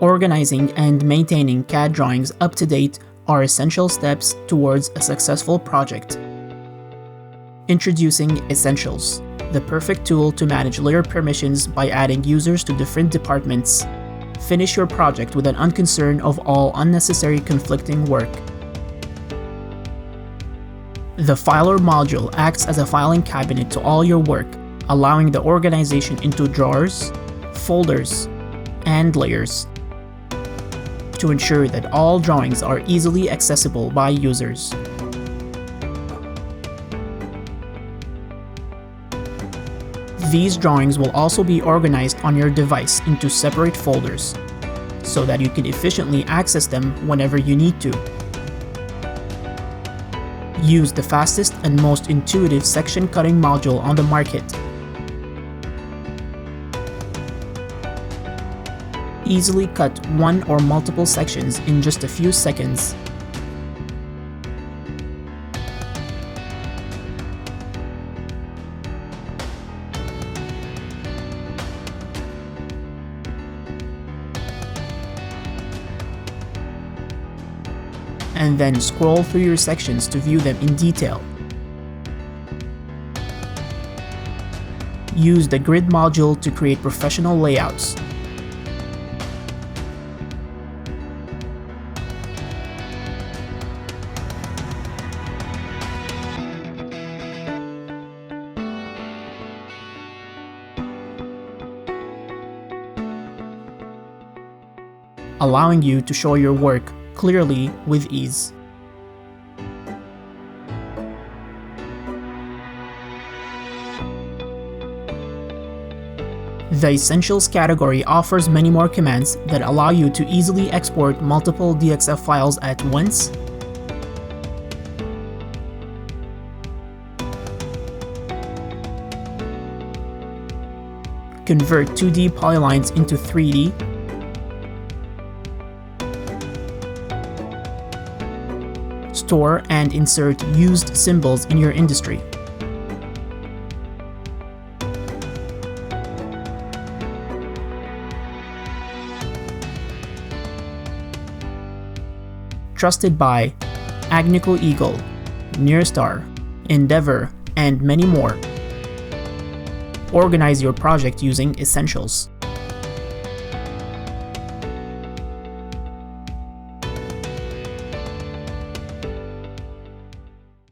Organizing and maintaining CAD drawings up to date are essential steps towards a successful project. Introducing Essentials, the perfect tool to manage layer permissions by adding users to different departments. Finish your project with an unconcern of all unnecessary conflicting work. The Filer module acts as a filing cabinet to all your work, allowing the organization into drawers, folders, and layers to ensure that all drawings are easily accessible by users. These drawings will also be organized on your device into separate folders, so that you can efficiently access them whenever you need to. Use the fastest and most intuitive section cutting module on the market. Easily cut one or multiple sections in just a few seconds. And then scroll through your sections to view them in detail. Use the grid module to create professional layouts. Allowing you to show your work clearly with ease. The Essentials category offers many more commands that allow you to easily export multiple DXF files at once, convert 2D polylines into 3D, store and insert used symbols in your industry, trusted by Agnico Eagle, Nearstar, Endeavor, and many more. Organize your project using Essentials.